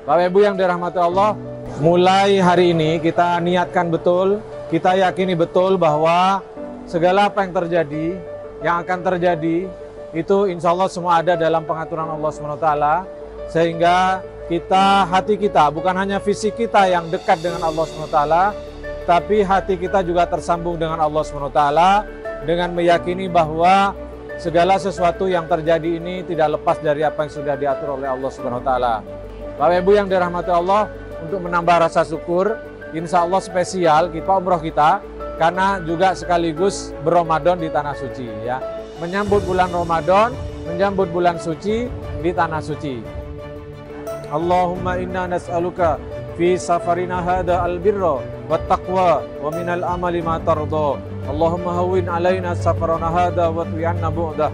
Bapak Ibu yang dirahmati Allah, mulai hari ini kita niatkan betul, kita yakini betul bahwa segala apa yang terjadi, yang akan terjadi, itu insya Allah semua ada dalam pengaturan Allah SWT. Sehingga hati kita, bukan hanya fisik kita yang dekat dengan Allah SWT, tapi hati kita juga tersambung dengan Allah SWT, dengan meyakini bahwa segala sesuatu yang terjadi ini tidak lepas dari apa yang sudah diatur oleh Allah SWT. Bapak Ibu yang dirahmati Allah, untuk menambah rasa syukur, insya Allah spesial kita umroh kita, karena juga sekaligus berRamadan di Tanah Suci, ya. Menyambut bulan Ramadan, menyambut bulan suci di Tanah Suci. Allahumma inna nas'aluka fi safarina hada albirra wa taqwa wa minal amali ma tarda. Allahumma hawwin alaina safarana hada wa tuyanna bu'dah.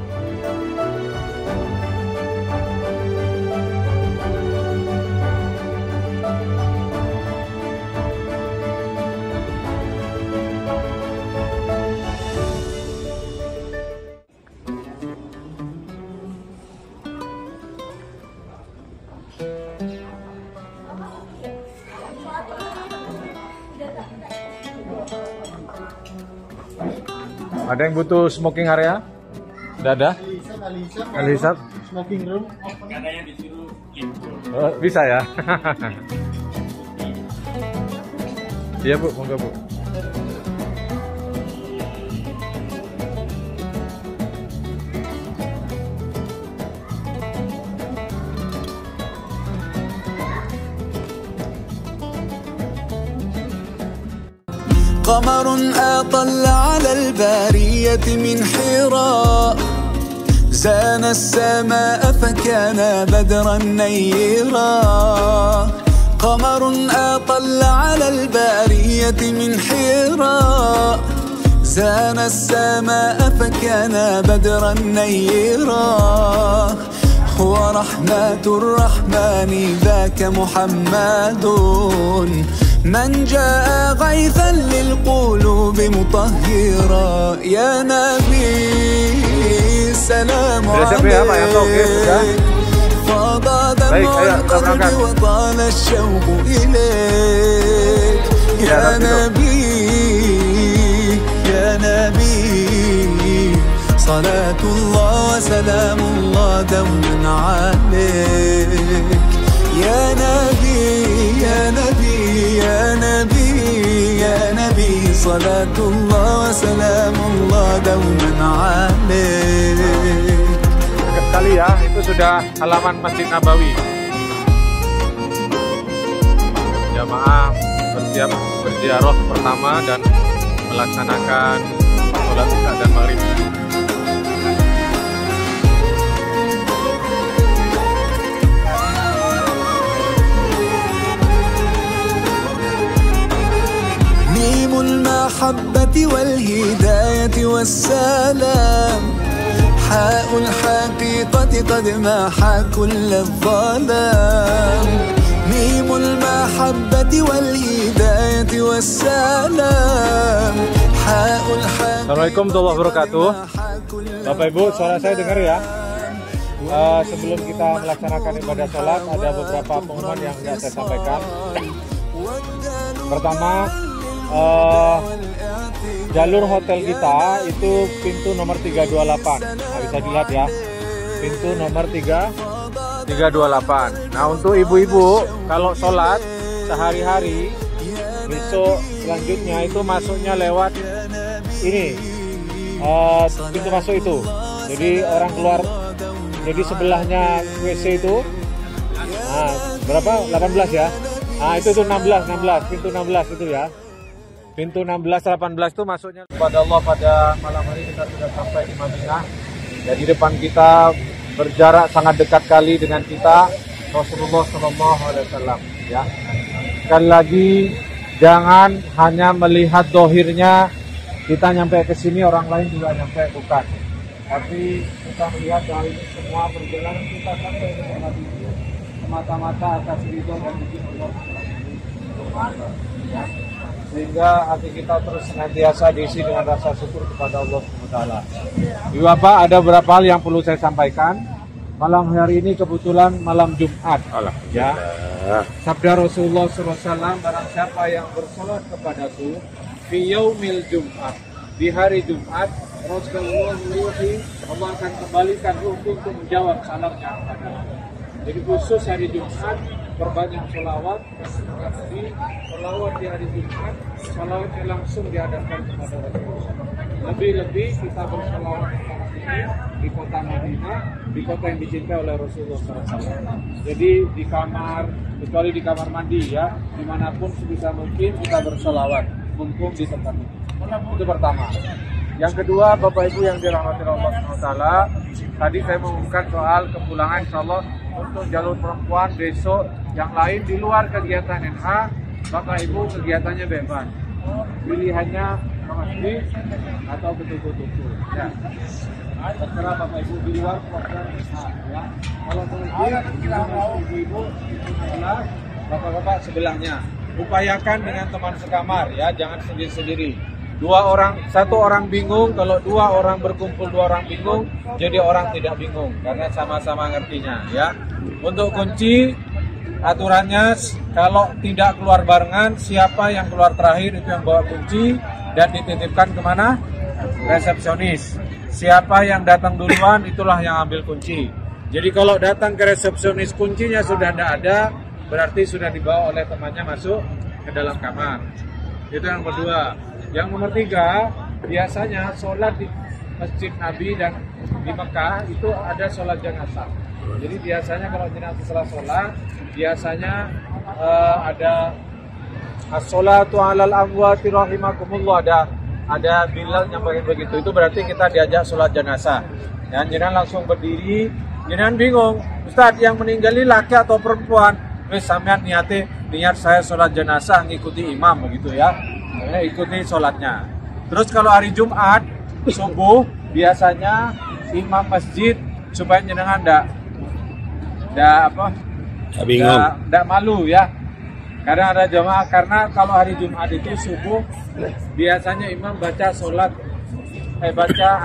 Ada yang butuh smoking area? Tidak ada? Alisab? Smoking room? Katanya disuruh libur. Bisa ya? Iya Bu, monggo Bu. قمر أطل على البارية من حراء زان السماء فكان بدرا نيرا قمر أطل على البارية من حراء زان السماء فكان بدرا نيرا هو رحمة الرحمن ذاك محمد من جاء غيثا للقلوب مطهرا يا نبي سلام عليك فاض دمع القلب وطال الشوق إليك يا نبي يا نبي صلاة الله وسلام الله دوما عليك يا نبي يا نبي يا نبي يا نبي صلاة الله وسلام الله دوما عليك. Dekat sekali ya, itu sudah halaman Masjid Nabawi. Jamaah bersiap berziarah pertama dan melaksanakan sholat isya dan maghrib. ميم المحبة والهداية والسلام حاء الحقيقة قد محى كل الظلام ميم المحبة والهداية والسلام حاء الحقيقة. Assalamualaikum warahmatullahi wabarakatuh. Bapak Ibu, suara saya dengar ya? Sebelum kita melaksanakan ibadah sholat, ada beberapa pengumuman yang tidak saya sampaikan. Pertama, jalur hotel kita itu pintu nomor 328. Nah, bisa dilihat ya, pintu nomor 328. Nah, untuk ibu-ibu kalau sholat sehari-hari, besok selanjutnya itu masuknya lewat ini, pintu masuk itu. Jadi orang keluar, jadi sebelahnya WC itu, nah berapa? 18 ya. Nah itu 16, pintu 16 itu ya. Pintu 16, 18 itu masuknya kepada Allah. Pada malam hari kita sudah sampai di Madinah. Dan di depan kita berjarak sangat dekat kali dengan kita Rasulullah SAW. Ya. Sekali lagi, jangan hanya melihat dohirnya kita nyampe ke sini, orang lain juga nyampe, bukan. Tapi kita melihat bahwa ini semua perjalanan kita sampai ke tempat ini semata-mata atas ridho dan izin Allah. Ya. Sehingga hati kita terus senantiasa diisi dengan rasa syukur kepada Allah SWT. Bapak, ada beberapa hal yang perlu saya sampaikan. malam hari ini kebetulan malam Jumat. Ya. Sabda Rasulullah SAW, barang siapa yang bersolat kepadaku fi yaumil Jumat, di hari Jumat, Rasulullah Allah akan kembalikan ruhku untuk menjawab salamnya kepada. Jadi khusus hari Jumat, perbanyak sholawat, sholawat di hari Jumat, sholawatnya langsung dihadapkan kepada Rasulullah. Lebih-lebih kita bersholawat di kota Madinah, di kota yang dicintai oleh Rasulullah SAW. Jadi di kamar, kecuali di kamar mandi ya, dimanapun sebisa mungkin kita bersholawat, mumpung di tempat itu. Itu pertama. Yang kedua, Bapak Ibu yang dirahmati Allah SWT, tadi saya mengumumkan soal kepulangan insyaallah untuk jalur perempuan besok. Yang lain di luar kegiatan NH, Bapak Ibu kegiatannya bebas. Pilihannya ke masjid atau ke toko-toko. Ya. Terserah Bapak Ibu di luar kegiatan NH. Ya. Kalau ke masjid, ibu-ibu sebelah, bapak-bapak sebelahnya. Upayakan dengan teman sekamar ya, jangan sendiri-sendiri. Satu orang bingung, kalau dua orang berkumpul, dua orang bingung, jadi orang tidak bingung karena sama-sama ngertinya ya. Untuk kunci aturannya, kalau tidak keluar barengan, siapa yang keluar terakhir itu yang bawa kunci dan dititipkan kemana? Resepsionis. Siapa yang datang duluan itulah yang ambil kunci. Jadi kalau datang ke resepsionis kuncinya sudah tidak ada, berarti sudah dibawa oleh temannya masuk ke dalam kamar. Itu yang kedua. Yang nomor tiga, biasanya sholat di Masjid Nabi dan di Mekah itu ada sholat jenazah. Jadi biasanya kalau jenazah setelah sholat, biasanya ada as-sholatu alal amwati rahimakumullah, ada Bilal nyampaikan begitu. Itu berarti kita diajak sholat jenazah. Dan jenazah langsung berdiri, jenazah bingung, Ustadz yang meninggal ini laki atau perempuan? Wes sampean niat saya sholat jenazah ngikuti imam begitu ya. Ikuti sholatnya. Terus kalau hari Jumat subuh biasanya imam masjid supaya jenengan ndak malu ya. Kadang ada jamaah karena kalau hari Jumat itu subuh biasanya imam baca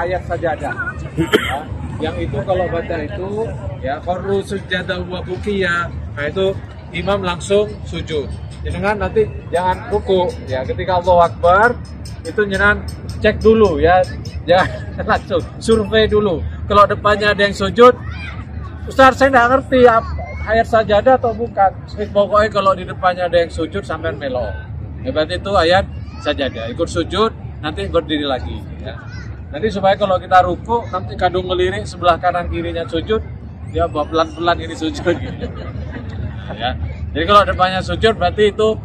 ayat sajadah. Ya. Yang itu kalau baca itu ya qarru sujada wa bukiya. Nah itu imam langsung sujud. Jenengan nanti jangan ruku ya, ketika Allahu Akbar itu jenengan cek dulu ya, jangan langsung survei dulu. Kalau depannya ada yang sujud, Ustaz saya nggak ngerti ayat sajadah atau bukan. Pokoknya kalau di depannya ada yang sujud sampai melo. Berarti itu ayat sajadah. Ikut sujud, nanti berdiri lagi. Ya. Nanti supaya kalau kita ruku, nanti kadung ngelirik sebelah kanan kirinya sujud, dia bawa pelan-pelan ini sujud. Gitu. Ya. Jadi kalau depannya sujud berarti itu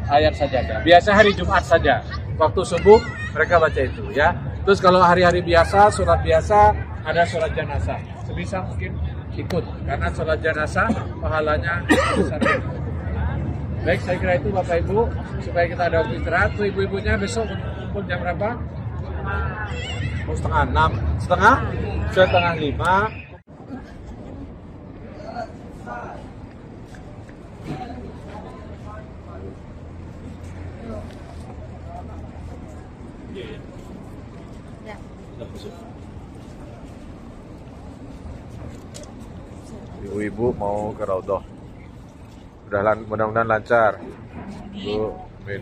ayat sajadah. Biasa hari Jumat saja, waktu subuh mereka baca itu ya. Terus kalau hari-hari biasa, sholat biasa, ada sholat jenazah. Sebisa mungkin ikut, karena sholat jenazah pahalanya besar. Baik, saya kira itu Bapak Ibu, supaya kita ada waktu istirahat. Ibu-ibunya besok kumpul jam berapa? Setengah 6, setengah 5. Ibu-ibu mau ke Raudhah. Mudah-mudahan lancar. Bu, amin.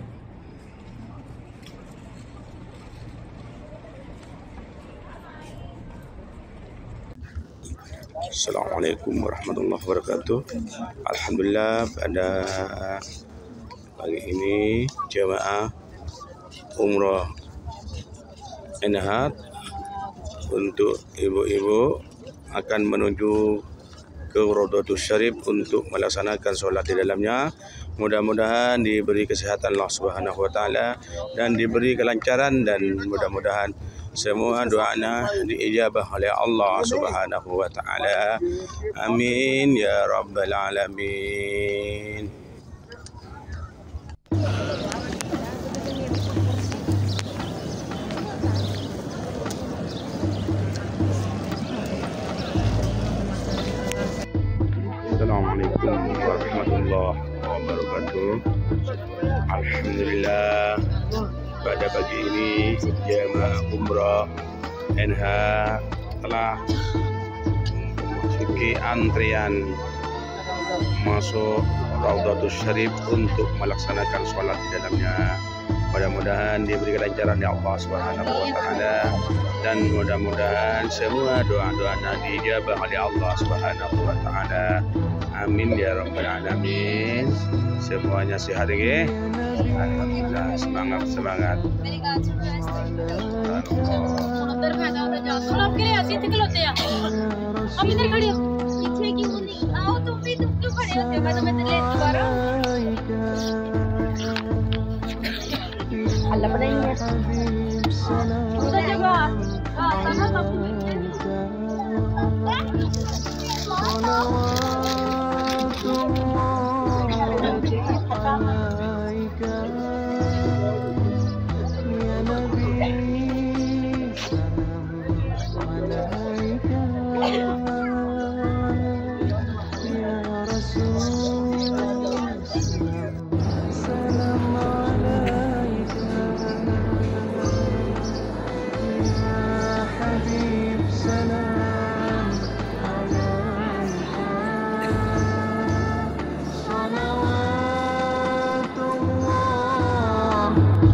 Assalamualaikum warahmatullahi wabarakatuh. Alhamdulillah pada pagi ini jemaah umroh NH untuk ibu-ibu akan menuju ke Raudhatus Syarif untuk melaksanakan solat di dalamnya. Mudah-mudahan diberi kesehatan Allah Subhanahu wa taala dan diberi kelancaran, dan mudah-mudahan semua doanya diijabah oleh Allah Subhanahu wa taala. Amin ya rabbal alamin. Assalamualaikum warahmatullahi wabarakatuh. Alhamdulillah pada pagi ini jemaah umrah NH telah memasuki antrian masuk Raudhatus Syarif untuk melaksanakan sholat di dalamnya. Mudah-mudahan diberi kelancaran ya Allah Subhanahu wa taala, dan mudah-mudahan semua doa-doanya dijabah oleh Allah Subhanahu wa taala. Amin ya rabbal alamin. Semuanya sehat ya. Alhamdulillah, semangat. Allah बनाएंगे उधर जगह sana kamu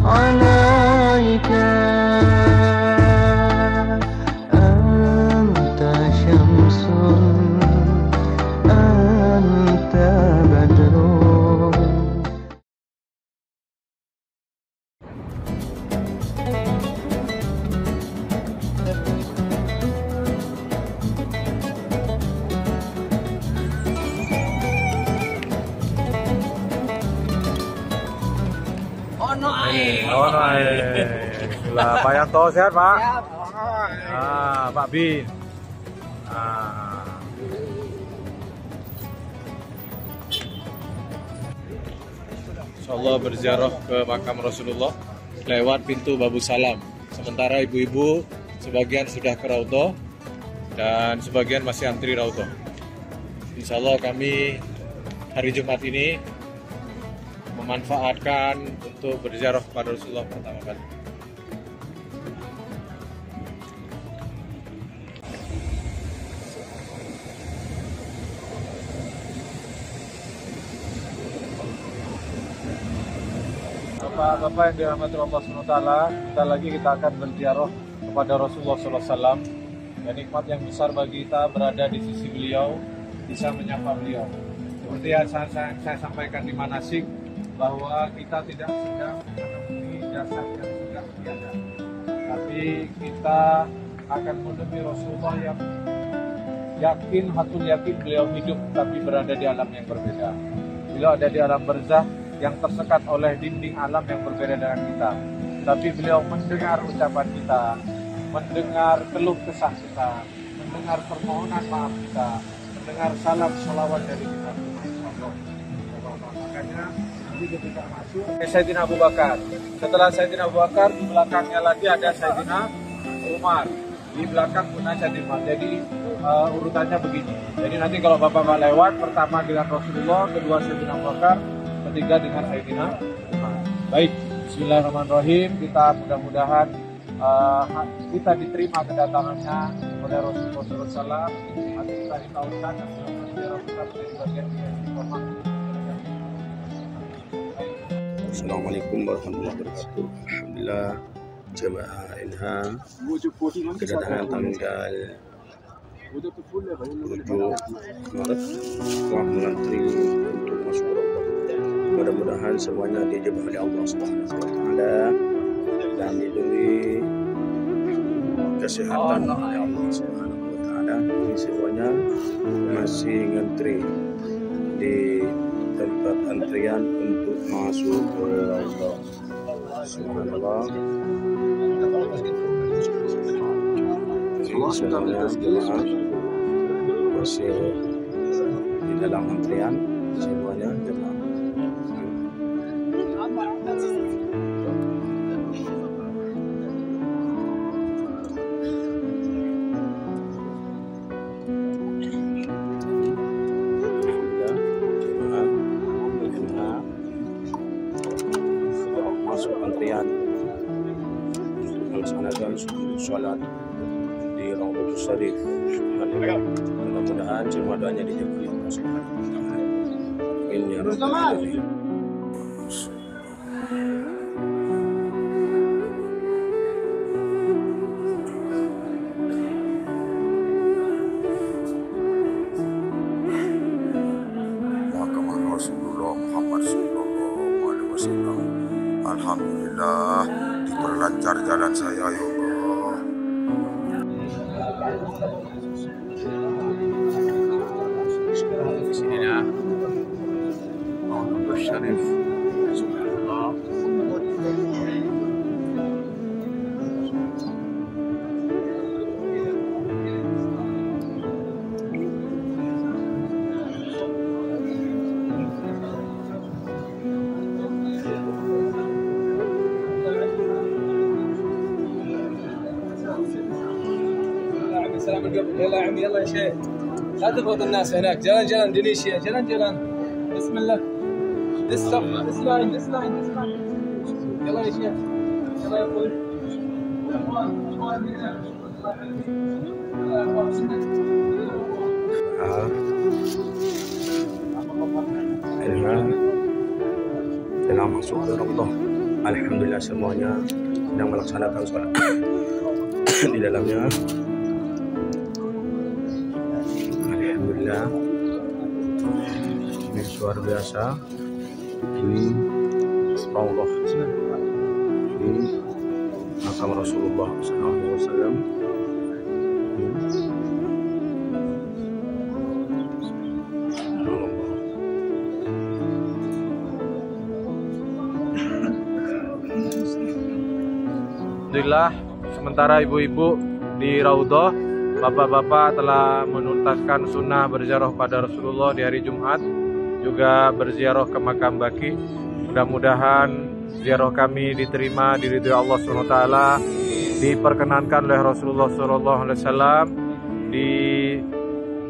عليك أنت شمس أنت بدر. Lah, Pak Yanto sehat, Pak? Pak Bin. Insyaallah berziarah ke makam Rasulullah lewat pintu Babu Salam. Sementara ibu-ibu sebagian sudah ke Raudhah dan sebagian masih antri Raudhah. Insyaallah kami hari Jumat ini memanfaatkan untuk berziarah kepada Rasulullah pertama kali. Bapak-bapak yang dirahmati Allah SWT, kita akan berziarah kepada Rasulullah SAW. Dan nikmat yang besar bagi kita berada di sisi beliau, bisa menyapa beliau. Seperti yang saya sampaikan di manasik, bahwa kita tidak sedang menemui jasad yang sudah tiada, tapi kita akan menemui Rasulullah yang yakin, hatul yakin beliau hidup tapi berada di alam yang berbeda. Beliau ada di alam barzah yang tersekat oleh dinding alam yang berbeda dengan kita, tapi beliau mendengar ucapan kita, mendengar keluh kesah kita, mendengar permohonan maaf kita, mendengar salam sholawat dari kita. Makanya ketika masuk Sayyidina Abu Bakar, setelah Sayyidina Abu Bakar di belakangnya lagi ada Sayyidina Umar, di belakang pun ada Sayyidina Umar. Jadi urutannya begini. Jadi nanti kalau bapak-bapak lewat, pertama dengan Rasulullah, kedua Sayyidina Abu Bakar, ketiga dengan Sayyidina Umar. Baik, bismillahirrahmanirrahim. Kita mudah-mudahan kita diterima kedatangannya kepada Rasulullah SAW. Nanti kita ditahukan dan kita menjadi bagian dari informasi. Assalamualaikum warahmatullahi wabarakatuh. Alhamdulillah, jemaah Ilham kedatangan tanggal 7 Maret telah mengantri untuk masuk ke Raudhah. Mudah-mudahan semuanya dijabah oleh Allah Subhanahu wa taala dan diberi kesehatan oleh Allah Subhanahu wa taala. Ini semuanya masih ngantri di tempat antrian untuk masuk ke Raudhah. Subhanallah. Semuanya jemaah masih di dalam antrian, semuanya jemaah. Masuk antrian untuk melaksanakan sholat di Raudhatus Syarif. Mudah-mudahan mudah-mudahan semua doanya dijawab oleh Allah Subhanahu wa taala. Amin ya rabbal alamin. Rasulullah Muhammad sallallahu alaihi wasallam. Alhamdulillah diperlancar jalan saya ya Allah. Di sini ya. Raudhatul Syarif. Subhanallah. السلام عليكم. يلا يا عمي يلا يا شيخ لا تضغط الناس هناك. جلن جلن دنيشيا جلن جلن. بسم الله. this line. يلا يا شيخ يلا يا اخوي. Telah masuk ke Raudhah. Alhamdulillah semuanya sedang melaksanakan sholat di dalamnya. Alhamdulillah, ini luar biasa. Ini Raudhah di makam Rasulullah SAW. Alhamdulillah, sementara ibu-ibu di Raudhah, bapak-bapak telah menuntaskan sunnah berziarah pada Rasulullah di hari Jumat, juga berziarah ke makam Baqi. Mudah-mudahan ziarah kami diterima, diridhoi Allah SWT, diperkenankan oleh Rasulullah SAW,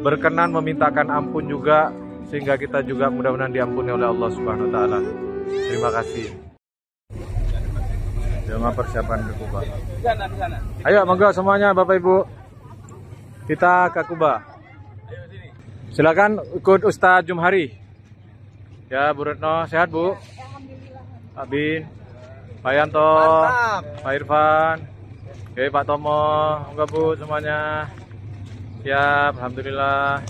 berkenan memintakan ampun juga, sehingga kita juga mudah-mudahan diampuni oleh Allah SWT. Terima kasih. Jemaah persiapan ke Kuba. Ayo monggo semuanya Bapak Ibu. Kita ke Kuba. Silakan ikut Ustadz Jumhari. Ya, Bu Retno, sehat Bu? Pak Bin, Pak Yanto, Pak Irfan, oke Pak Tomo, enggak Bu semuanya. Siap, alhamdulillah.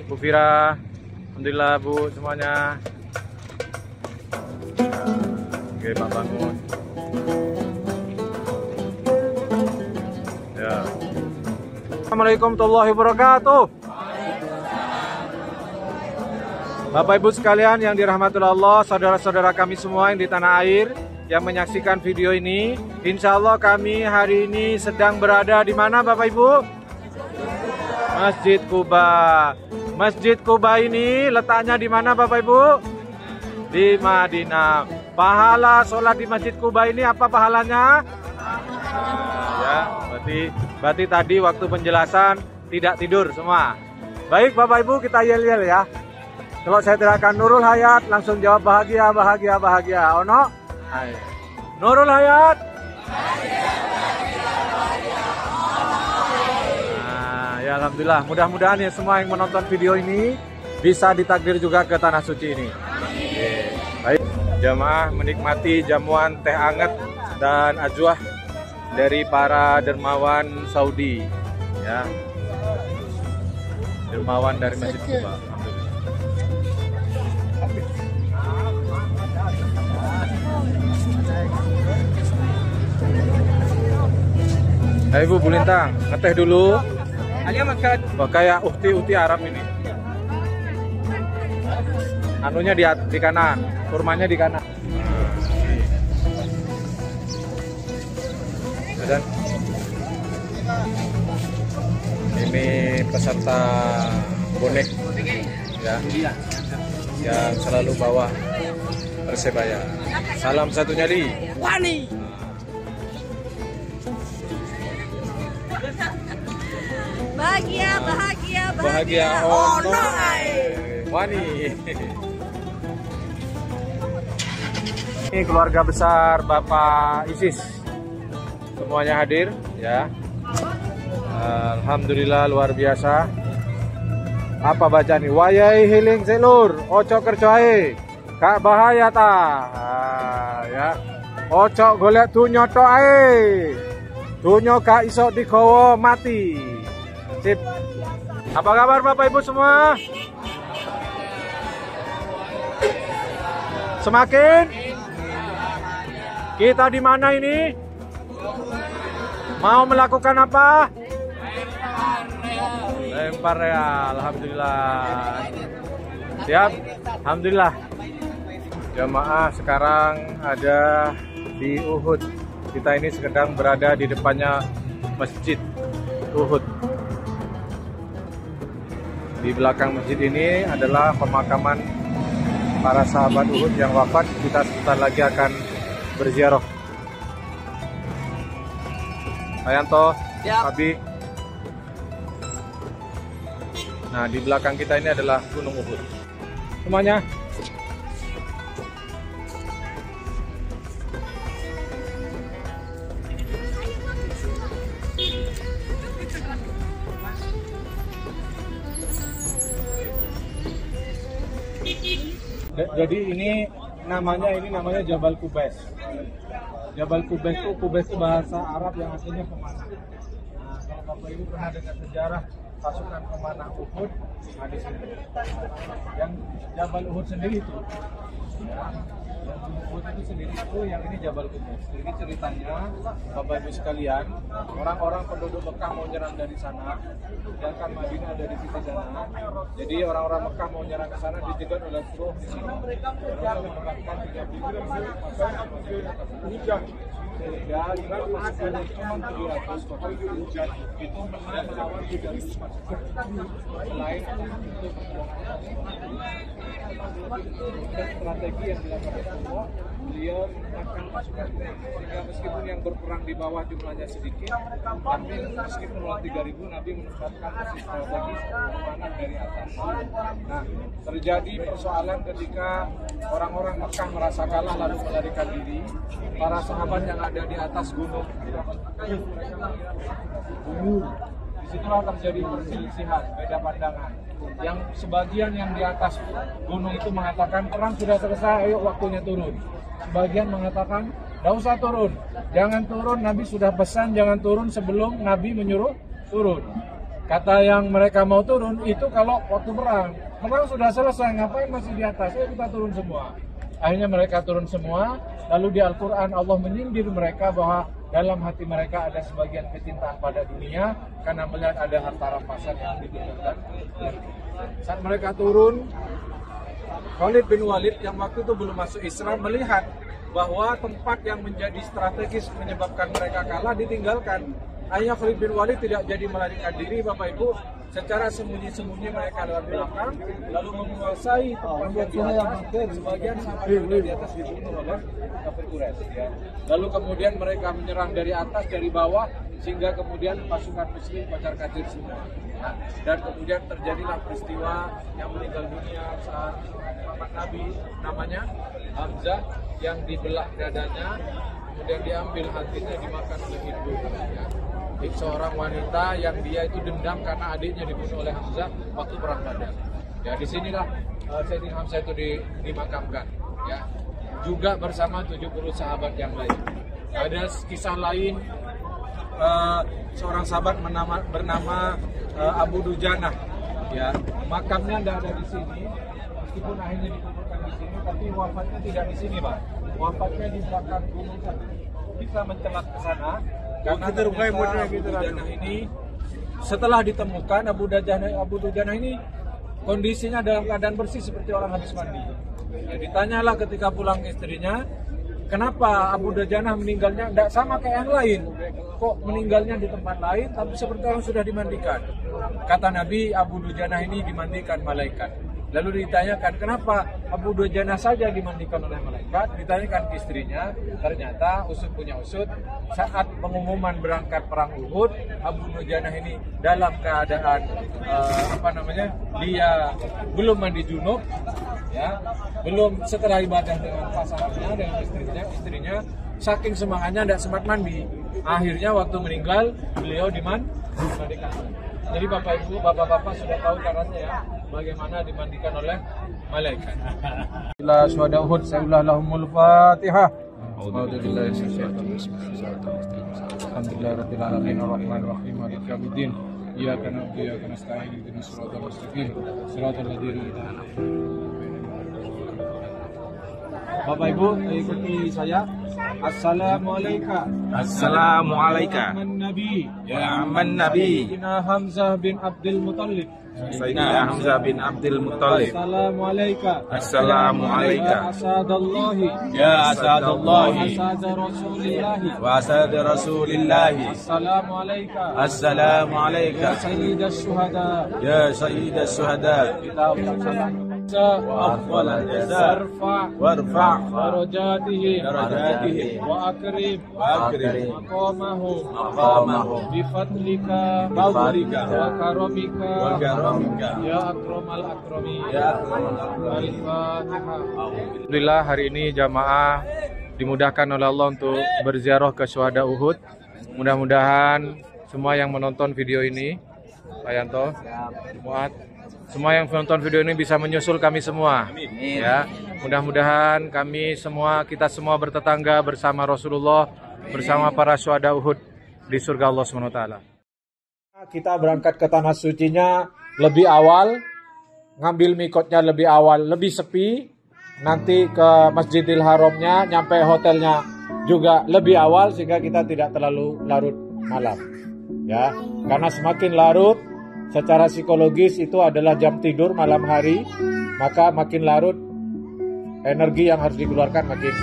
Bu Fira, alhamdulillah Bu semuanya. Oke Pak Bangun. Ya. Assalamualaikum warahmatullahi wabarakatuh. Bapak Ibu sekalian yang dirahmati Allah, saudara-saudara kami semua yang di tanah air yang menyaksikan video ini, insya Allah kami hari ini sedang berada di mana Bapak Ibu? Masjid Quba. Masjid Quba ini letaknya di mana Bapak Ibu? Di Madinah. Pahala sholat di Masjid Quba ini apa pahalanya? Ya, berarti tadi waktu penjelasan tidak tidur semua. Baik Bapak Ibu, kita yel-yel ya. Kalau saya teriakan Nurul Hayat, langsung jawab bahagia, bahagia, bahagia. Ono? Ayo. Nurul Hayat. Nah, ya alhamdulillah. Mudah-mudahan ya semua yang menonton video ini bisa ditakdir juga ke tanah suci ini. Baik, jamaah menikmati jamuan teh anget dan ajwah dari para dermawan Saudi, ya. Dermawan dari Masjid Quba. Ayo Bu Bulintang, ngeteh dulu. Wah, kayak uhti Arab ini. Anunya di kanan, kurmanya di kanan. Dan ini peserta bonek ya, yang selalu bawa Persebaya. Salam satu nyali. Wani. Bahagia, bahagia, Bahagia. Oh no. Wani. Ini keluarga besar Bapak Isis. Semuanya hadir ya. Alhamdulillah luar biasa. Apa baca nih? Wayai hiling selur, ojo kerjoae. Kak bahaya ta. Ya. Ojo golek dunyo tok ae. Dunyo gak iso digawa mati. Sip. Apa kabar Bapak Ibu semua? Semakin kita di mana ini? Mau melakukan apa? Lempar ya, alhamdulillah. Siap, alhamdulillah. Jamaah sekarang ada di Uhud. Kita ini sedang berada di depannya Masjid Uhud. Di belakang masjid ini adalah pemakaman para sahabat Uhud yang wafat. Kita sebentar lagi akan berziarah. Ayanto, Abi. Nah, di belakang kita ini adalah Gunung Uhud. Semuanya. Jadi ini namanya Jabal Qubais. Jabal Qubais itu bahasa Arab yang artinya pemanah. Nah, kalau Bapak Ibu pernah dengar sejarah pasukan pemanah Uhud, nah di sini. Yang Jabal Uhud sendiri itu, ya, yang Uhud itu sendiri itu, yang ini Jabal Qubais. Jadi ceritanya, Bapak Ibu sekalian, orang-orang penduduk Mekah mau nyerang dari sana, sedangkan Madinah ada di sisi sana. Jadi orang-orang Mekah mau nyerang ke sana dijegat oleh Suruh di sini. Mereka menerapkan 3 hujan. Sehingga jika pasukan cuma 700 hujan itu melawan 3.000 pasukan selain untuk strategi yang dilakukan semua, beliau menempatkan pasukan sehingga meskipun yang berperang di bawah jumlahnya sedikit, tapi meskipun melawan 3.000, Nabi menempatkan strategi pemanah dari atas. Nah, terjadi persoalan ketika orang-orang Mekah merasa kalah lalu melarikan diri. Para sahabat yang ada di atas gunung, disitulah terjadi perselisihan, beda pandangan. Yang sebagian yang di atas gunung itu mengatakan perang sudah selesai, ayo waktunya turun. Sebagian mengatakan tidak usah turun, jangan turun, Nabi sudah pesan jangan turun sebelum Nabi menyuruh turun. Kata yang mereka mau turun itu kalau waktu perang sudah selesai, ngapain masih di atas, ayo kita turun semua. Akhirnya mereka turun semua, lalu di Al-Quran Allah menyindir mereka bahwa dalam hati mereka ada sebagian kecintaan pada dunia karena melihat ada harta rampasan yang ditinggalkan. Saat mereka turun, Khalid bin Walid yang waktu itu belum masuk Islam melihat bahwa tempat yang menjadi strategis menyebabkan mereka kalah ditinggalkan. Akhirnya Khalid bin Walid tidak jadi melarikan diri, Bapak Ibu. Secara sembunyi-sembunyi mereka lewat belakang, lalu menguasai tempat yang di atas. Sebagian sahabat yang di atas dibunuh oleh kafir Quraisy. Ya. Lalu kemudian mereka menyerang dari atas, dari bawah, sehingga kemudian pasukan Muslim kocar-kacir semua. Nah, dan kemudian terjadilah peristiwa yang meninggal dunia saat Muhammad Nabi, namanya Hamzah, yang dibelah dadanya, kemudian diambil hatinya, dimakan oleh ibu. Ya. Seorang wanita yang dia itu dendam karena adiknya dibunuh oleh Hamzah waktu perang Badar. Ya, disinilah Sayyidina Hamzah itu dimakamkan. Ya, juga bersama 70 sahabat yang lain. Ada kisah lain, seorang sahabat bernama Abu Dujanah. Ya, makamnya tidak ada di sini, meskipun akhirnya dikuburkan di sini, tapi wafatnya tidak di sini, Pak. Wafatnya di belakang gunung sana. Bisa mencelat ke sana. Karena Abu Dujanah ini setelah ditemukan Abu Dujanah ini kondisinya dalam keadaan bersih seperti orang habis mandi. Ya, ditanyalah ketika pulang istrinya, kenapa Abu Dujanah meninggalnya tidak sama kayak yang lain? Kok meninggalnya di tempat lain tapi seperti orang sudah dimandikan? Kata Nabi, Abu Dujanah ini dimandikan malaikat. Lalu ditanyakan kenapa Abu Dujanah saja dimandikan oleh malaikat, ditanyakan ke istrinya, ternyata usut punya usut, saat pengumuman berangkat perang Uhud, Abu Dujanah ini dalam keadaan dia belum mandi junub, ya, belum setelah ibadah dengan pasangannya, dengan istrinya, saking semangatnya tidak sempat mandi. Akhirnya waktu meninggal beliau dimandikan. Jadi Bapak Ibu, Bapak-bapak sudah tahu caranya ya, bagaimana dimandikan oleh malaikat. Ila syuhada Uhud, sayulah lahumul Fatihah. Alhamdulillahirabbil alamin arrahmanir rahim maliki yaumiddin. Iyyaka na'budu wa iyyaka nasta'in ihdinas siratal mustaqim siratal ladzina an'amta 'alaihim. Bapak Ibu, ikuti saya. Assalamualaikum. Assalamualaikum. Nabi. Ya amman Nabi. Sayyidina Hamzah bin Abdul Muttalib. Sayyidina Hamzah bin Abdul Muttalib. Assalamualaikum. Assalamualaikum. Ya asadallahi. Ya asadallahi. Asada Rasulillahi. Wa asad Rasulillahi. Assalamualaikum. Assalamualaikum. Ya sayyidas syuhada. Ya sayyidas syuhada. Kita ucap salam. Wa afdalal jaza. Warfa' darajatihi wa akrim maqamahu bifadlika wa karamika ya akramal akramin. Al-Fatihah. Alhamdulillah, hari ini jamaah dimudahkan oleh Allah untuk berziarah ke syuhada Uhud. Mudah-mudahan semua yang menonton video ini, Pak Yanto, Muat, semua yang menonton video ini bisa menyusul kami semua. Ya, mudah-mudahan kita semua bertetangga bersama Rasulullah, bersama para syuhada Uhud di surga Allah SWT. Kita berangkat ke tanah sucinya lebih awal, ngambil mikotnya lebih awal, lebih sepi. Nanti ke Masjidil Haramnya, nyampe hotelnya juga lebih awal sehingga kita tidak terlalu larut malam. Ya, karena semakin larut secara psikologis itu adalah jam tidur malam hari, maka makin larut energi yang harus dikeluarkan makin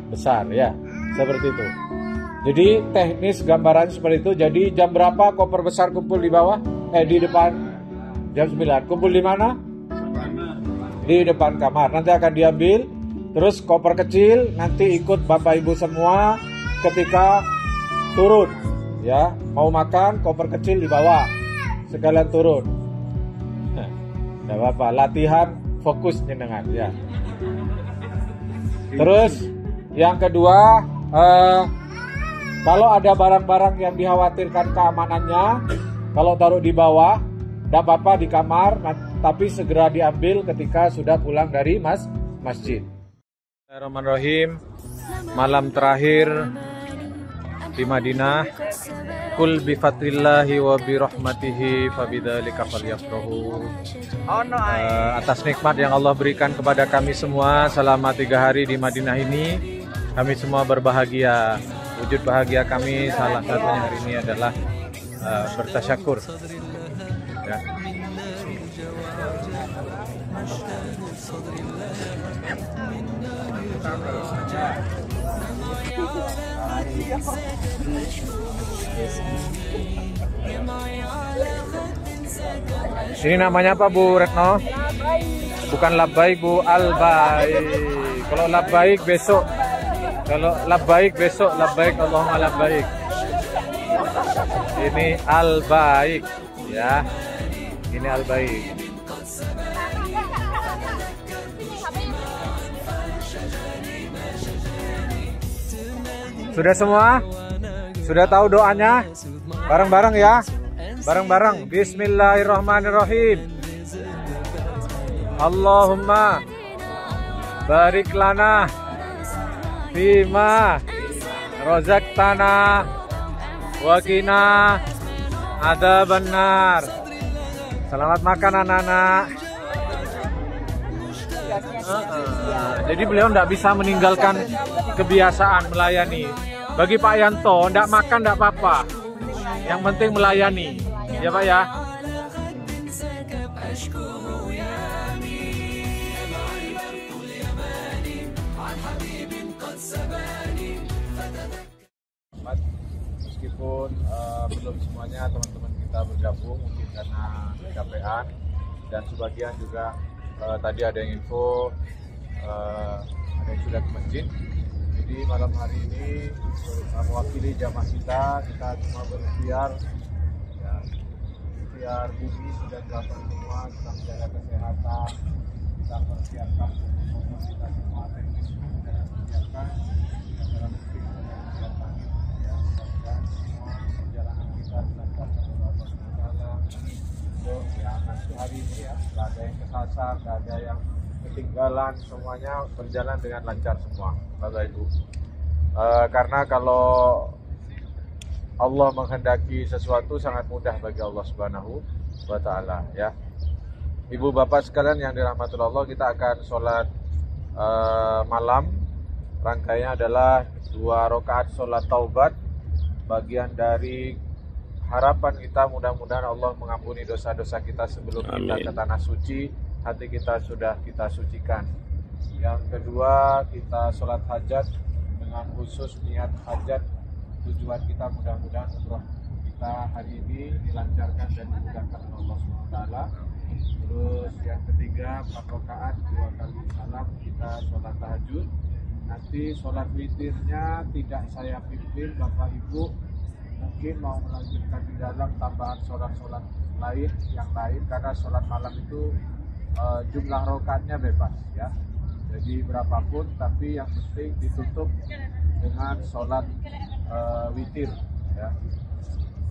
besar ya, seperti itu. Jadi teknis gambaran seperti itu. Jadi jam berapa koper besar kumpul di bawah? Di depan. Jam 9. Kumpul di mana? Di depan kamar. Nanti akan diambil. Terus koper kecil nanti ikut Bapak Ibu semua ketika turun ya. Mau makan, koper kecil di bawah. Sekalian turun. Tidak apa-apa, latihan fokus jenengan ya. Terus yang kedua, kalau ada barang-barang yang dikhawatirkan keamanannya, kalau taruh di bawah, tidak apa-apa di kamar, tapi segera diambil ketika sudah pulang dari masjid. Bismillahirrahmanirrahim. Malam terakhir di Madinah. Kul bi fadlillahi wa bi rahmatihi fabidzalika falyafrahu. Atas nikmat yang Allah berikan kepada kami semua selama 3 hari di Madinah ini, kami semua berbahagia. Wujud bahagia kami salah satunya hari ini adalah bertasyakur. Ya. Ini namanya apa Bu Retno? Bukan labbaik Bu, albaik. Kalau labbaik besok. Kalau labbaik besok, labbaik Allahumma labbaik. Ini albaik ya. Ini albaik. Sudah semua? Sudah tahu doanya? Bareng-bareng ya. Bareng-bareng. Bismillahirrahmanirrahim. Allahumma barik lana fima razaqtana wa qina adzabannar. Selamat makan anak-anak. Jadi beliau tidak bisa meninggalkan kebiasaan melayani. Bagi Pak Yanto, tidak makan tidak apa-apa. Yang penting melayani. Ya Pak ya. Meskipun belum semuanya teman-teman kita bergabung, mungkin karena kecapean, dan sebagian juga tadi ada yang info ada yang sudah ke masjid. Jadi malam hari ini mewakili jamaah kita cuma berikhtiar ya, ikhtiar bumi sudah dilakukan semua, kita menjaga kesehatan, kita persiapkan kita semua teknis sudah dipersiapkan dalam mungkin kesehatan ya, mudah-mudahan semua perjalanan kita dilancarkan oleh Allah SWT. untuk ya nanti hari ini ya, nggak ada yang kesasar, nggak ada yang ketinggalan, semuanya berjalan dengan lancar semua, Bapak Ibu. Karena kalau Allah menghendaki sesuatu sangat mudah bagi Allah Subhanahu wa Ta'ala, ya. Ibu bapak sekalian yang dirahmati Allah, kita akan sholat malam. Rangkaiannya adalah 2 rakaat sholat taubat, bagian dari harapan kita mudah-mudahan Allah mengampuni dosa-dosa kita sebelum kita ke tanah suci, hati kita sudah kita sucikan. Yang kedua, kita sholat hajat dengan khusus niat hajat, tujuan kita mudah-mudahan umroh kita hari ini dilancarkan dan dimudahkan oleh Allah SWT. Terus yang ketiga, 4 rakaat 2 kali salam, kita sholat tahajud. Nanti sholat witirnya tidak saya pimpin, Bapak Ibu mungkin mau melanjutkan di dalam tambahan sholat-sholat lain yang lain, karena sholat malam itu jumlah rakaatnya bebas ya. Jadi berapapun, tapi yang penting ditutup dengan sholat witir ya.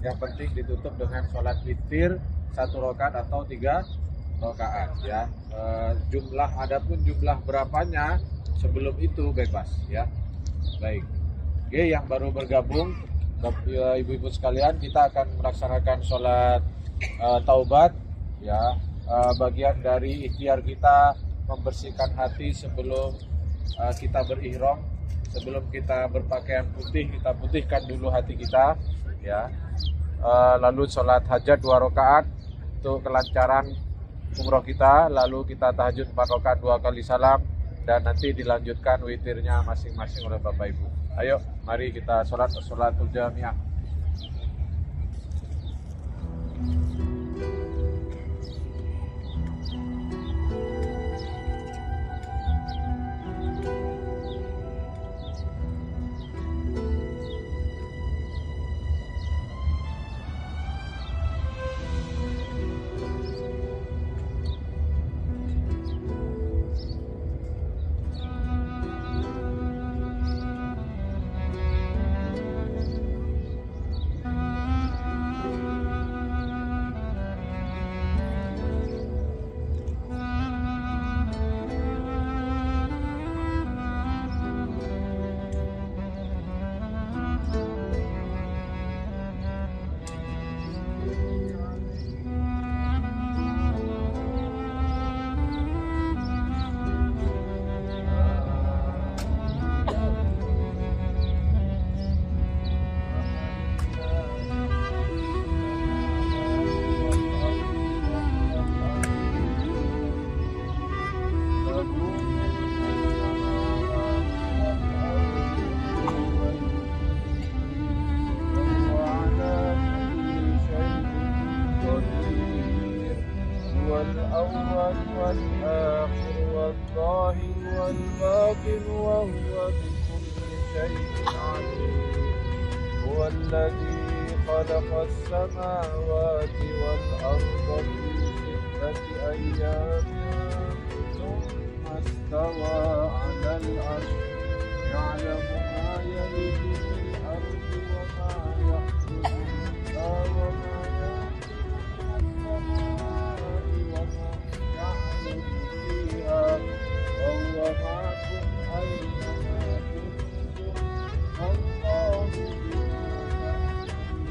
Yang penting ditutup dengan sholat witir 1 rakaat atau 3 rakaat ya. Adapun jumlah berapanya sebelum itu bebas ya. Baik. Oke, yang baru bergabung, ibu-ibu sekalian, kita akan melaksanakan sholat taubat ya. Bagian dari ikhtiar kita membersihkan hati sebelum kita berihram, sebelum kita berpakaian putih, kita putihkan dulu hati kita ya. Lalu sholat hajat 2 rakaat untuk kelancaran umroh kita, lalu kita tahajud 4 rakaat 2 kali salam, dan nanti dilanjutkan witirnya masing-masing oleh Bapak Ibu. Ayo, mari kita sholatul jamiah. الأول والآخر والظاهر والباطن وهو بكل شيء عليم. هو الذي خلق السماوات والأرض في 6 أيام ثم استوى على العرش يعلم ما يلج في الأرض وما يخرج منها وما وهو معكم أينما كنتم والله بما تعملون.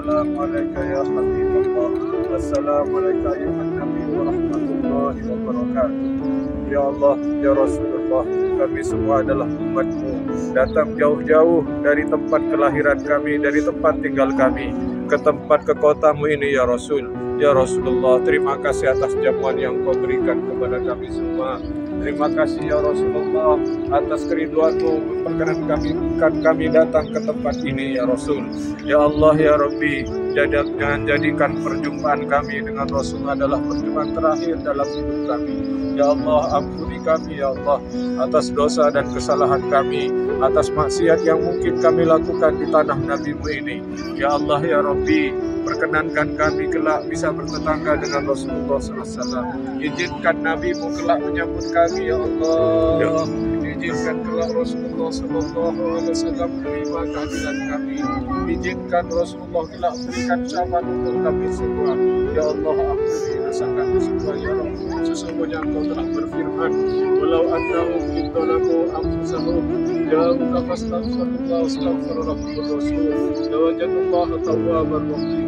Assalamualaikum ya Habibullah. Assalamualaikum ayuhan Nabi wa rahmatullahi wa barakatuh. Ya Allah, ya Rasulullah, kami semua adalah umat-Mu, datang jauh-jauh dari tempat kelahiran kami, dari tempat tinggal kami, ke tempat ke kota-Mu ini ya Rasul. Ya Rasulullah, terima kasih atas jamuan yang Kau berikan kepada kami semua. Terima kasih ya Rasulullah atas keriduan-Mu memperkenankan kami datang ke tempat ini ya Rasul. Ya Allah ya Rabbi, jadikan perjumpaan kami dengan Rasul adalah perjumpaan terakhir dalam hidup kami. Ya Allah, ampuni kami ya Allah atas dosa dan kesalahan kami, atas maksiat yang mungkin kami lakukan di tanah Nabi-Mu ini. Ya Allah ya Rabbi, perkenankan kami kelak bisa bertetangga dengan Rasulullah SAW. Izinkan Nabi-Mu kelak menyambut kami ya Allah. Izinkan kelak Rasulullah SAW menerima kehadiran kami. Izinkan Rasulullah kelak memberikan syafaat untuk kami semua. Ya Allah, ampuni dosa kami semua ya Rabb. Sesungguhnya Engkau telah berfirman, walau annahum idzalamu anfusahum ja'uka fastaghfirullah wastaghfara lahumur rasul lawajadullaha tawwabar rahim.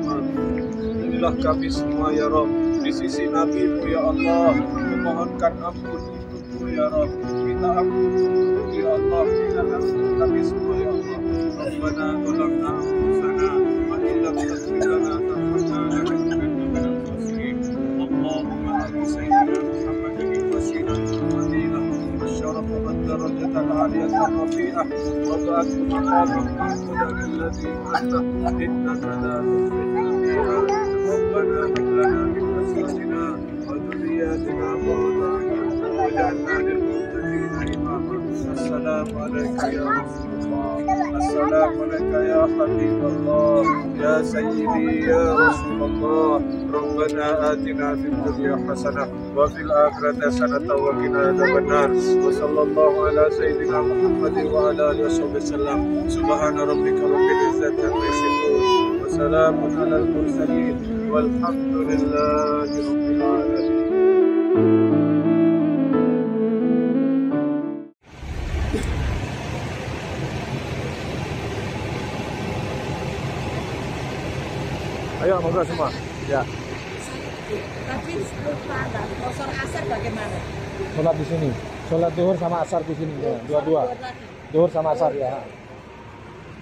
Inilah kami semua ya Rabb di sisi Nabi-Mu ya Allah, memohonkan ampun untukmu ya Rabb, minta ampun untukmu ya Allah, minta ampun kami semua ya Allah. Rabbana zalamna anfusana wa illam taghfir lana tarhamna lanakunanna minal khasirin. Allahumma ati sayyidina Muhammadin al-wasilata wal-fadilah والشرف والدرجة العالية الرفيعة وبعث مقاما محمودا الذي وعدته إنك لا تخلف الميعاد. ربنا هب لنا من أزواجنا وذرياتنا قرة أعين واجعلنا للمتقين إماما. السلام عليك يا رسول الله. السلام عليك يا حبيب الله. يا سيدي يا رسول الله. ربنا آتنا في الدنيا حسنة وفي الآخرة حسنة وقنا عذاب النار. وصلى الله على سيدنا محمد وعلى آله وصحبه وسلم. سبحان ربك رب العزة عما يصفون وسلام على المرسلين والحمد لله رب العالمين. Ayo ngobrol semua. Ya. Tadi lupa ada kosor asar bagaimana? Sholat di sini. Sholat duhur sama asar di sini. Ya. Dua-dua. Duhur sama asar ya.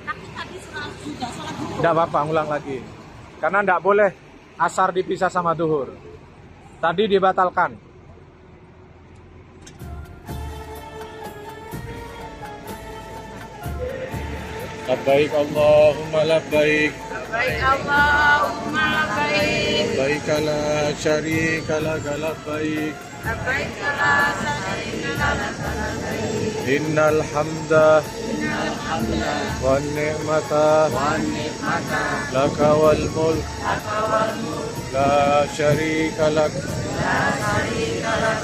Tapi tadi sudah sholat duhur. Tidak apa-apa, ulang lagi. Karena tidak boleh asar dipisah sama duhur. Tadi dibatalkan. Labbaik Allahumma labbaik. Labbaik Allahumma labbaik. Labbaik la syarika laka labbaik. Labbaik la syarika laka labbaik. Innal hamda wan ni'mata laka wal mulk la syarika lak.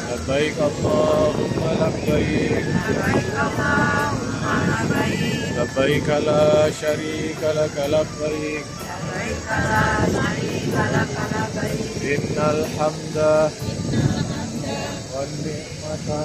Labbaik Allahumma labbaik. Labbaik la syarika laka labbaik. Innal hamda wan ni'mata.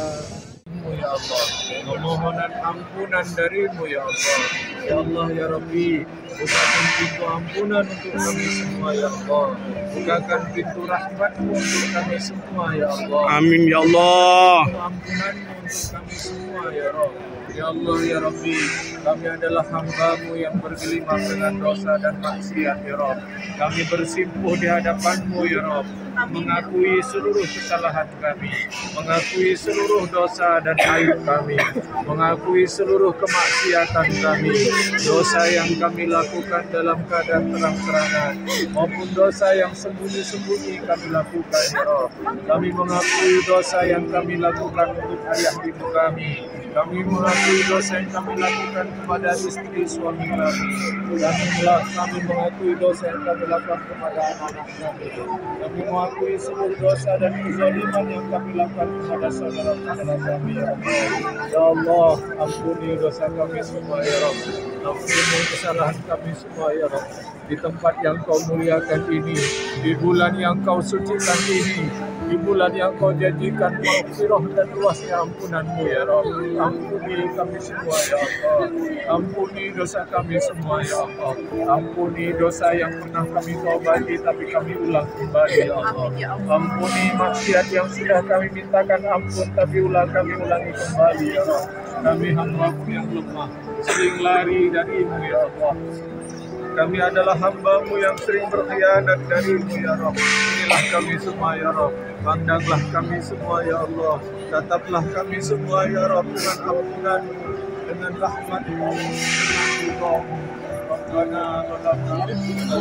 Ya Allah, permohonan ampunan dari-Mu ya Allah. Ya Allah ya Rabbi, bukakan pintu ampunan untuk kami semua ya Allah. Bukakan pintu rahmat-Mu untuk kami semua ya Allah. Amin ya Allah. Ampunan-Mu untuk kami semua ya Rabb. Ya Allah ya Rabbi, kami adalah hamba-Mu yang bergelimang dengan dosa dan maksiat ya Rabb. Kami bersimpuh di hadapan-Mu ya Rabb, mengakui seluruh kesalahan kami, mengakui seluruh dosa dan aib kami, mengakui seluruh kemaksiatan kami, dosa yang kami lakukan dalam keadaan terang-terangan maupun dosa yang sembunyi-sembunyi kami lakukan ya Rabb. Kami mengakui dosa yang kami lakukan untuk ayah ibu kami. Kami mengakui dosa yang kami lakukan kepada istri suami kami. Kami mengakui dosa yang kami lakukan kepada anak-anak kami. Kami mengakui seluruh dosa dan kezaliman yang kami lakukan kepada saudara-saudara kami ya Allah. Ya Allah, ampuni dosa kami semua ya Rabb. Ampuni kesalahan kami semua ya Rabb. Di tempat yang Kau muliakan ini, di bulan yang Kau sucikan ini, di bulan yang Kau janjikan maghfirah dan luasnya ampunan-Mu ya Rabb. Ampuni kami semua ya Allah. Ampuni dosa kami semua ya Allah. Ampuni dosa yang pernah kami taubati tapi kami ulang kembali ya Allah. Ampuni maksiat yang sudah kami mintakan ampun tapi kami ulangi kembali ya Allah. Kami hamba-Mu yang lemah, sering lari dari-Mu ya Allah. Kami adalah hamba-Mu yang sering berkhianat dari-Mu ya Rabb. Inilah kami semua ya Rabb. Pandanglah kami semua ya Allah. Tataplah kami semua ya Rabb dengan ampunan-Mu, dengan rahmat-Mu, dengan ridha-Mu. Rabbana zalamna anfusana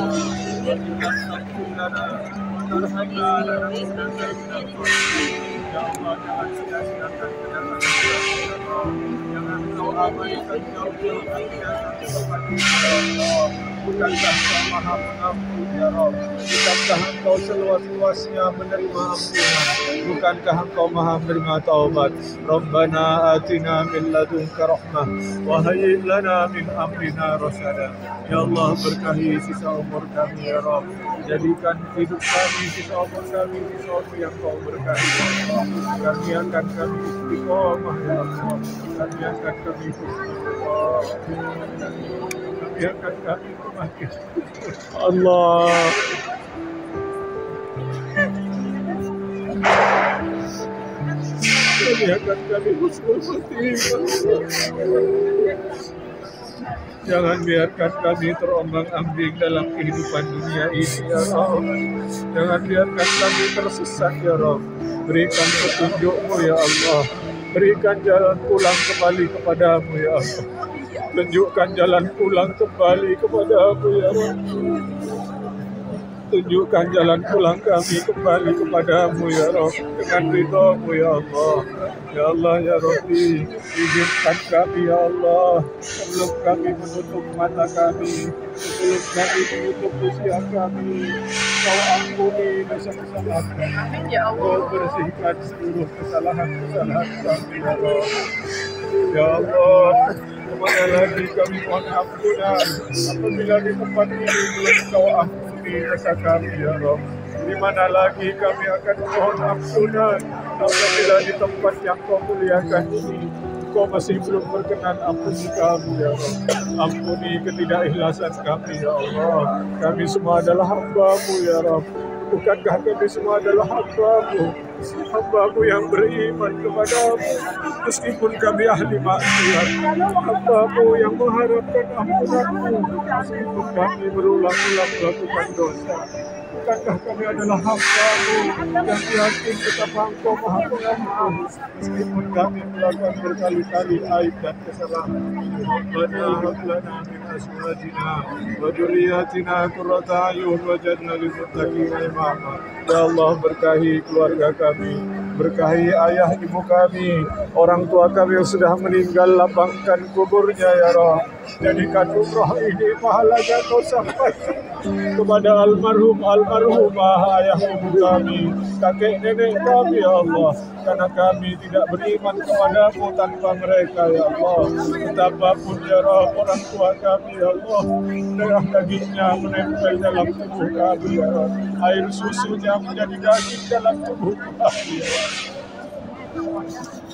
wa in lam taghfir lana wa tarhamna lanakunanna minal khasirin. Ya Allah, jangan sia-siakan kedatangan ya Allah. Jangan Kau abaikan Kau jauhkan kedatangan kepada kita ya Allah. Bukankah Kau maha pengampun ya Rabb? Bukankah Engkau seluas-luasnya menerima ampunan? Bukankah Engkau maha menerima taubat? Rabbana atina min ladunka rahmah wa hayyi' lana min amrina rasyada. Ya Allah, berkahi sisa umur kami ya Rabb. Jadikan hidup kami, sisa umur kami, sisa umur yang Kau berkahi ya Allah. Karniakan kami istiqomah ya Allah. Karniakan kami istiqomah. Karniakan kami memakai Allah. Karniakan kami husnul khotimah. Jangan biarkan kami terombang-ambing dalam kehidupan dunia ini ya Rabb. Jangan biarkan kami tersesat ya Rabb. Berikan petunjuk-Mu ya Allah. Berikan jalan pulang kembali kepada-Mu ya Allah. Tunjukkan jalan pulang kembali kepada-Mu ya Rabb. Tunjukkan jalan pulang kami kembali kepada-Mu ya Rabb. Dengan ridha-Mu ya Allah. Ya Allah ya Rabbi, izinkan kami ya Allah. Sebelum kami menutup mata kami, sebelum kami menutup usia kami, Kau ampuni dosa-dosa kami. Kau bersihkan seluruh kesalahan-kesalahan kami ya Allah. Ya Allah, kemana lagi kami mohon ampunan apabila di tempat ini belum Kau ampuni dosa kami ya Rabb. Di mana lagi kami akan mohon ampunan apabila di tempat yang Kau muliakan ini Kau masih belum berkenan ampuni kami ya Allah. Ampuni ketidakikhlasan kami ya Allah. Kami semua adalah hamba-Mu ya Rabb. Bukankah kami semua adalah hamba-Mu, hamba-Mu yang beriman kepada-Mu, meskipun kami ahli maksiat, hamba-Mu yang mengharapkan ampunan-Mu, meskipun kami berulang-ulang melakukan dosa. Bukankah kami adalah hamba-Mu yang yakin betapa Engkau maha pengampun, meskipun kami melakukan berkali-kali aib dan kesalahan. Rabbana hab lana min azwajina wa dzurriyyatina qurrata a'yun waj'alna lil muttaqina imama. Ya Allah, berkahi keluarga kami, berkahi ayah ibu kami, orang tua kami yang sudah meninggal, lapangkan kuburnya ya Rabb. Jadikan umrah ini pahalanya Kau sampaikan kepada almarhumah ayah ibu kami, kakek nenek kami ya Allah. Karena kami tidak beriman kepada-Mu tanpa mereka ya Allah. Betapapun ya Rabb orang tua kami ya Allah, darah dagingnya menempel dalam tubuh kami ya Rabb. Air susunya menjadi daging dalam tubuh kami ya Allah.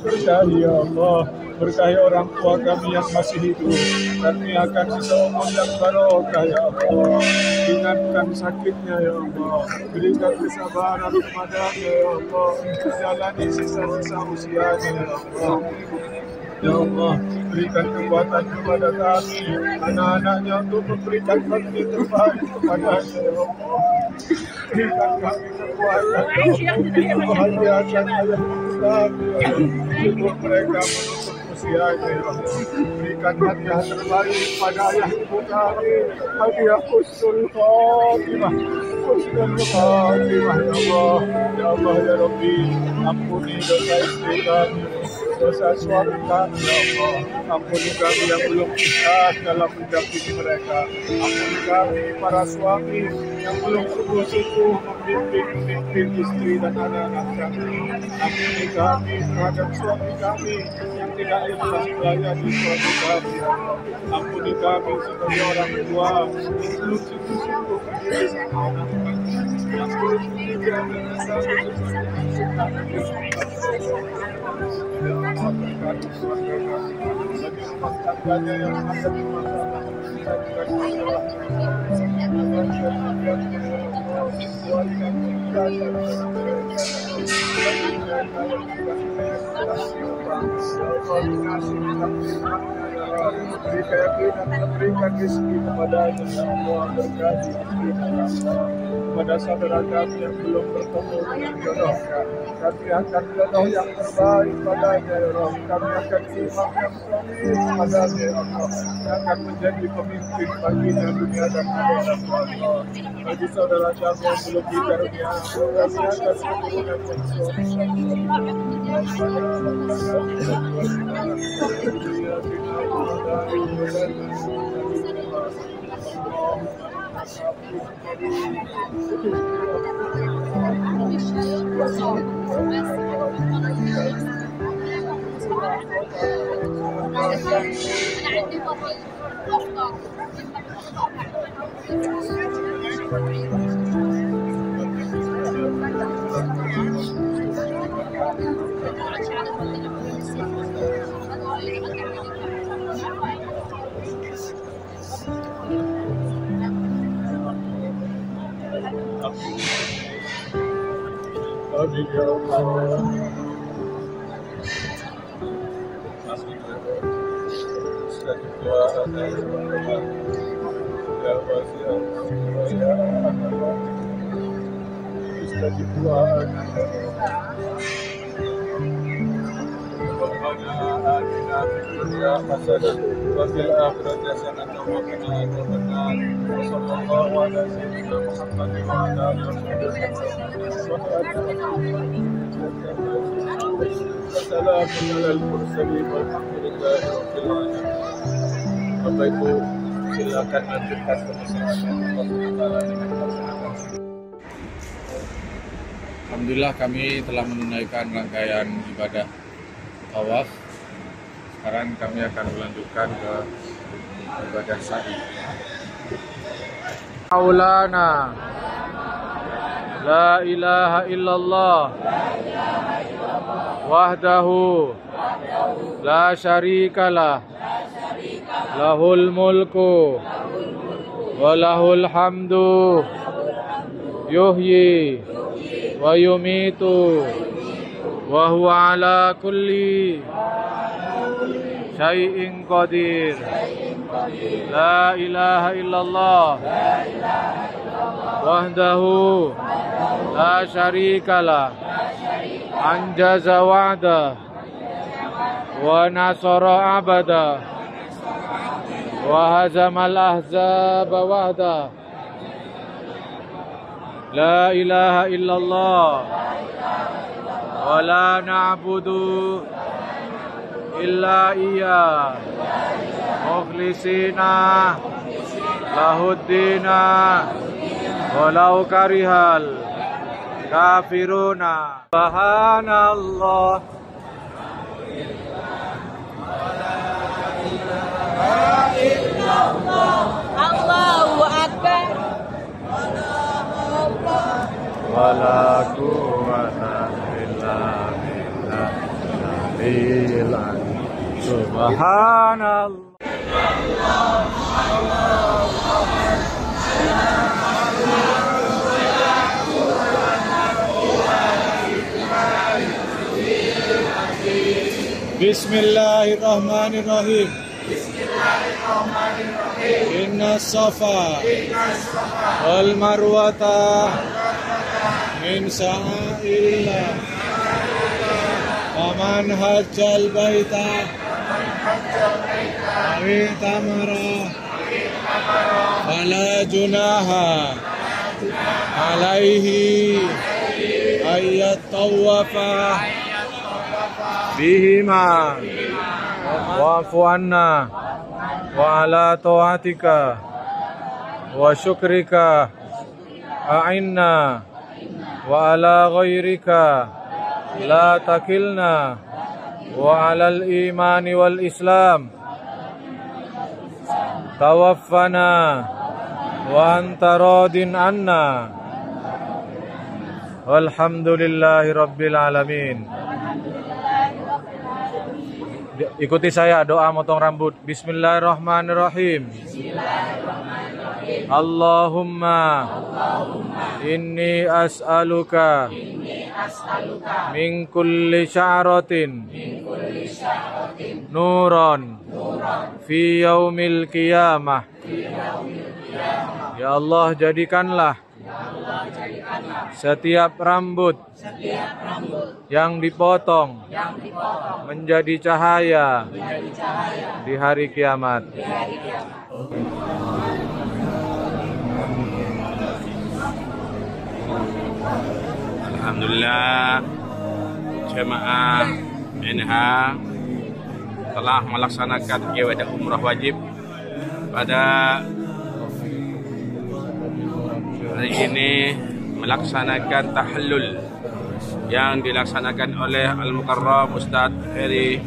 Berkahi ya Allah, berkahi orang tua kami yang masih hidup, karniakan sisa umur yang barokah ya Allah. Ringankan sakitnya ya Allah, berikan kesabaran kepada-Nya ya Allah, jalani sisa-sisa usianya ya Allah. Ya Allah, berikan kekuatan kepada kami, anak-anaknya untuk memberikan bakti terbaik kepada-Nya ya Allah. Berikan kami kekuatan untuk membahagiakan ayah kami untuk mereka menutup usianya ya Allah. Berikan hadiah terbaik pada ayah ibu kami, hadiah husnul khotimah, husnul khotimah ya Allah. Ya Allah ya Rabbi, ampuni dosa istri kami, dosa suami kami ya Allah. Ampuni kami yang belum ikhlas dalam mendampingi mereka. Ampuni kami para suami yang belum sungguh-sungguh membimbing istri dan anak-anak kami. Ampuni kami terhadap suami kami yang tidak ikhlas melayani suami kami ya Allah. Ampuni kami sebagai orang tua yang belum sungguh-sungguh mendidik anak kami. Beri keyakinan, berikan rezeki kepadanya, ya Allah, berkati kepada saudara kami yang belum bertemu dengan jodohnya. Kami akan jodoh yang terbaik padanya, ya Allah. Kami akan imam yang soleh padanya, ya Allah, yang akan menjadi pemimpin baginya dunia dan akhirat, ya Allah. Bagi saudara kami yang belum dikaruniai, kami akan keturunan yang Bapak Ibu, silakan lanjutkan pembicaraan. Alhamdulillah kami telah menunaikan rangkaian ibadah tawaf. Sekarang kami akan melanjutkan ke ibadah sa'i. Maulana la ilaha illallah wahdahu la syarikalah lahul mulku wa lahul hamdu yuhyi wa yumitu wa huwa ala kulli syai'in qadir. La ilaha illallah wahdahu la syarikalah anjaza wa'da wa nasara abada wa hazamal ahzaba wahda. La ilaha illallah wa la na'budu illa iya mukhlisina lahuddina walau karihal kafiruna. Subhanallah. Allahu Akbar. Wala quwwata illa billah. Subhanallah. Bismillahirrahmanirrahim. Inna safa wal marwata min sa'illah. Faman hajjal baita awi tamara fala junaha alaihi ayat tawafa bihima wa'fu anna wa ala ta'atika wa syukrika a'inna wa ala ghairika la takilna wa ala al-imani wal islam tawaffana wa anta radin anna Walhamdulillahi Rabbil Alamin. Ikuti saya doa motong rambut. Bismillahirrahmanirrahim. Allahumma inni as'aluka min kulli sya'ratin nuron fi yaumil qiyamah. Ya Allah, jadikanlah setiap rambut yang dipotong menjadi cahaya di hari kiamat. Alhamdulillah, jemaah NH telah melaksanakan ibadah umrah wajib pada hari ini, melaksanakan tahallul yang dilaksanakan oleh Al-Mukarram Ustaz Heri.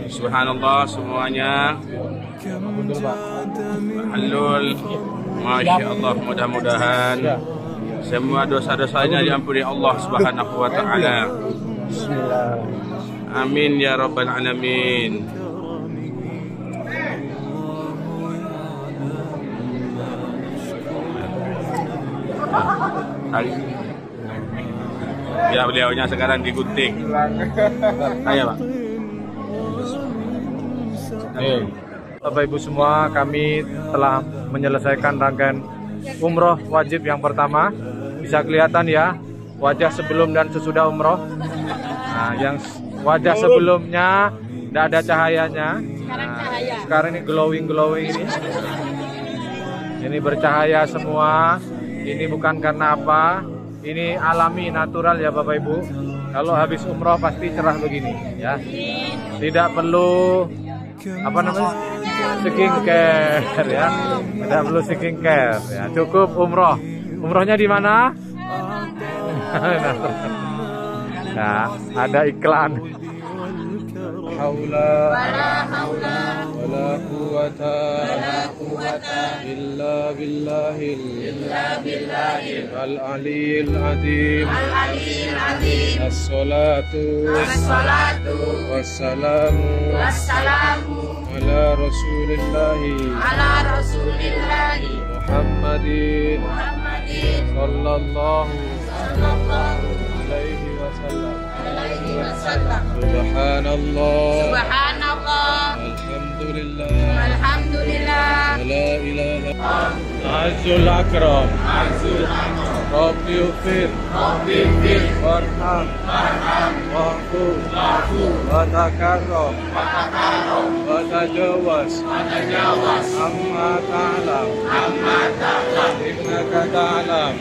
Subhanallah, semuanya tahallul, Masya Allah. Mudah-mudahan semua dosa-dosanya diampuni Allah Subhanahu wa ta'ala. Amin ya Rabbal Alamin. Ya, beliaunya sekarang digunting. Ayo Pak. Bapak Ibu semua, kami telah menyelesaikan rangkaian umroh wajib yang pertama. Bisa kelihatan ya wajah sebelum dan sesudah umroh. Nah, yang wajah sebelumnya tidak ada cahayanya. Sekarang ini glowing ini. Ini bercahaya semua. Ini bukan karena apa. Ini alami, natural ya Bapak Ibu. Kalau habis umroh pasti cerah begini ya. Tidak perlu skincare ya. Tidak perlu skincare ya. Cukup umroh. Umrohnya di mana? Nah, ada iklan. Haula wala quwwata illa billahil aliyil azim. As-salatu wassalamu ala rasulillahi Muhammadin sallallahu alaihi wasallam. Subhanallah, alhamdulillah, la ilaha azul akram, Rabbi ufir, warham, wa'fu, wa takarram, wa tajawaz, amma ta'lam, innaka ta'lam.